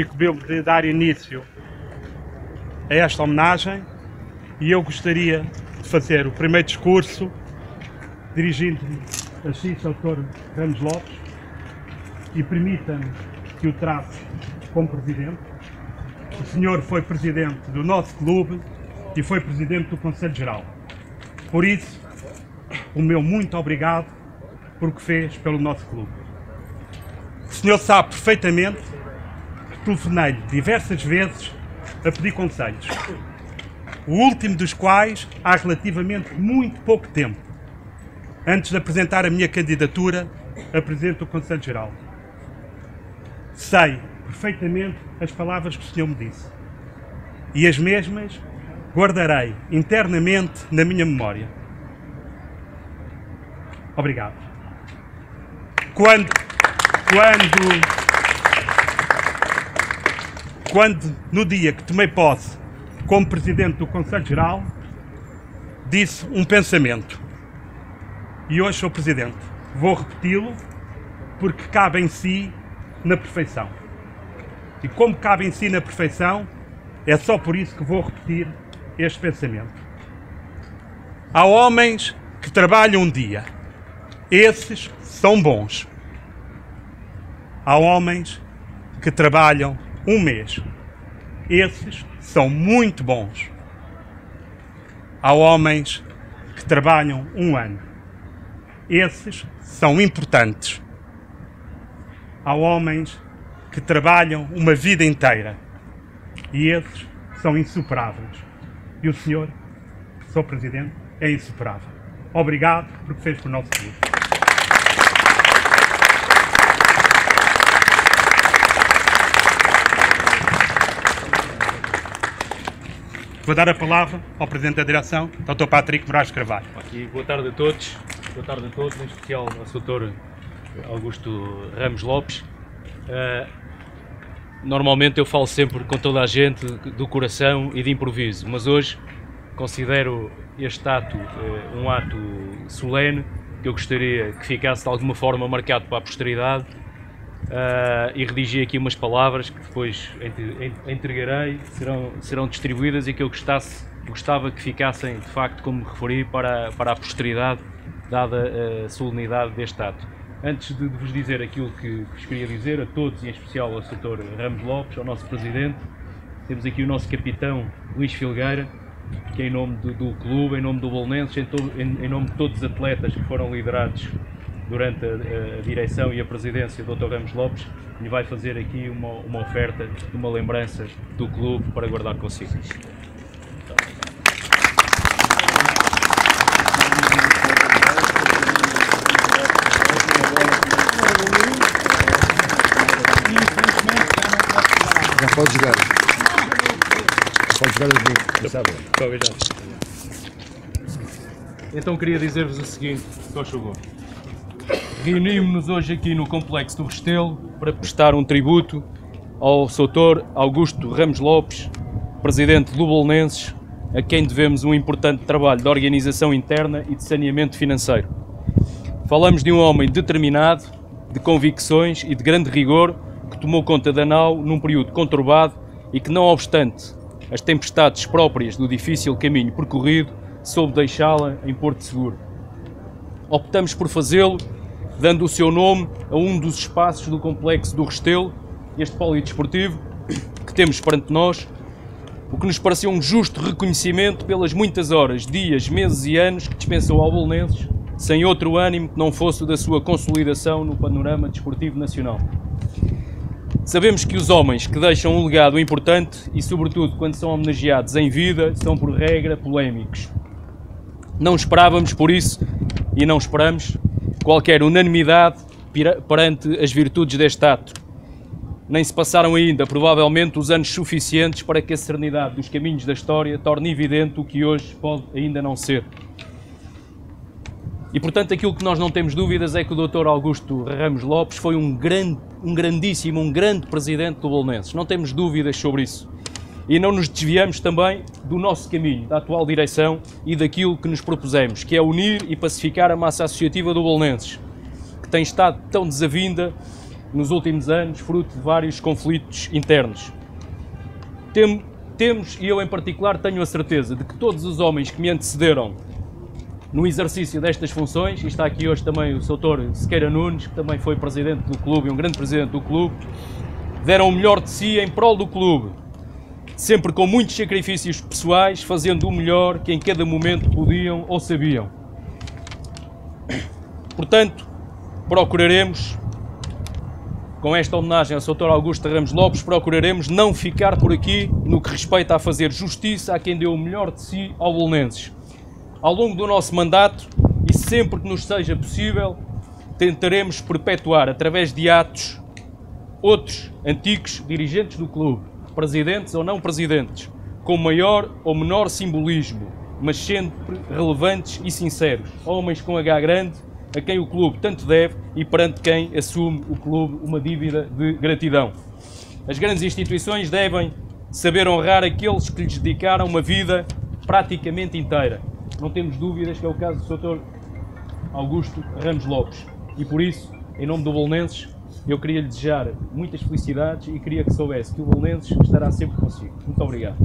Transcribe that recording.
incumbiu-me de dar início a esta homenagem e eu gostaria de fazer o primeiro discurso dirigindo-me a si, Sr. Ramos Lopes, e permita-me que o trate como Presidente. O senhor foi Presidente do nosso clube e foi Presidente do Conselho Geral. Por isso, o meu muito obrigado por o que fez pelo nosso clube. O senhor sabe perfeitamente que telefonei-lhe diversas vezes a pedir conselhos, o último dos quais há relativamente muito pouco tempo, antes de apresentar a minha candidatura a Presidente do Conselho Geral. Sei perfeitamente as palavras que o senhor me disse e as mesmas guardarei internamente na minha memória. Obrigado. Quando no dia que tomei posse como Presidente do Conselho Geral, disse um pensamento. E hoje sou Presidente. Vou repeti-lo porque cabe em si na perfeição. E como cabe em si na perfeição, é só por isso que vou repetir este pensamento. Há homens que trabalham um dia. Esses são bons. Há homens que trabalham um mês. Esses são muito bons. Há homens que trabalham um ano. Esses são importantes. Há homens que trabalham uma vida inteira. E esses são insuperáveis. E o senhor, Sr. Presidente, é insuperável. Obrigado por o que fez por nosso clube. Vou dar a palavra ao Presidente da Direção, Dr. Patrick Moraes de Carvalho. Aqui, boa tarde a todos, em especial ao Sr. Augusto Ramos Lopes. Normalmente eu falo sempre com toda a gente do coração e de improviso, mas hoje considero este ato um ato solene, que eu gostaria que ficasse de alguma forma marcado para a posteridade, e redigi aqui umas palavras que depois entregarei, serão distribuídas e que eu gostava que ficassem de facto, como referi, para a posteridade, dada a solenidade deste ato. Antes de vos dizer aquilo que vos queria dizer, a todos, e em especial ao Sr. Ramos Lopes, ao nosso Presidente, temos aqui o nosso capitão Luís Filgueira, que em nome do clube, em nome do Belenenses, em nome de todos os atletas que foram liderados durante a direção e a presidência do Dr. Ramos Lopes, lhe vai fazer aqui uma oferta, uma lembrança do clube para guardar consigo. Já pode jogar. Pode jogar Obrigado. Então queria dizer-vos o seguinte, só chegou. Reunimos-nos hoje aqui no Complexo do Restelo para prestar um tributo ao Sr. Augusto Ramos Lopes, Presidente do Belenenses, a quem devemos um importante trabalho de organização interna e de saneamento financeiro. Falamos de um homem determinado, de convicções e de grande rigor, que tomou conta da nau num período conturbado e que, não obstante as tempestades próprias do difícil caminho percorrido, soube deixá-la em porto seguro. Optamos por fazê-lo dando o seu nome a um dos espaços do Complexo do Restelo, este polidesportivo que temos perante nós, o que nos pareceu um justo reconhecimento pelas muitas horas, dias, meses e anos que dispensou ao Belenenses, sem outro ânimo que não fosse o da sua consolidação no panorama desportivo nacional. Sabemos que os homens que deixam um legado importante e, sobretudo, quando são homenageados em vida, são, por regra, polémicos. Não esperávamos, por isso, e não esperamos, qualquer unanimidade perante as virtudes deste ato. Nem se passaram ainda, provavelmente, os anos suficientes para que a serenidade dos caminhos da história torne evidente o que hoje pode ainda não ser. E, portanto, aquilo que nós não temos dúvidas é que o Dr. Augusto Ramos Lopes foi um grande Presidente do Belenenses. Não temos dúvidas sobre isso. E não nos desviamos também do nosso caminho, da atual direção e daquilo que nos propusemos, que é unir e pacificar a massa associativa do Belenenses, que tem estado tão desavinda nos últimos anos, fruto de vários conflitos internos. Temos, e eu em particular tenho a certeza, de que todos os homens que me antecederam no exercício destas funções, e está aqui hoje também o Sr. Sequeira Nunes, que também foi presidente do clube e um grande presidente do clube, deram o melhor de si em prol do clube, sempre com muitos sacrifícios pessoais, fazendo o melhor que em cada momento podiam ou sabiam. Portanto, procuraremos, com esta homenagem ao Sr. Augusto Ramos Lopes, procuraremos não ficar por aqui no que respeita a fazer justiça a quem deu o melhor de si ao Belenenses. Ao longo do nosso mandato, e sempre que nos seja possível, tentaremos perpetuar, através de atos, outros antigos dirigentes do clube, presidentes ou não presidentes, com maior ou menor simbolismo, mas sempre relevantes e sinceros, homens com H grande, a quem o clube tanto deve e perante quem assume o clube uma dívida de gratidão. As grandes instituições devem saber honrar aqueles que lhes dedicaram uma vida praticamente inteira. Não temos dúvidas que é o caso do Sr. Augusto Ramos Lopes. E por isso, em nome do Belenenses, eu queria lhe desejar muitas felicidades e queria que soubesse que o Belenenses estará sempre consigo. Muito obrigado.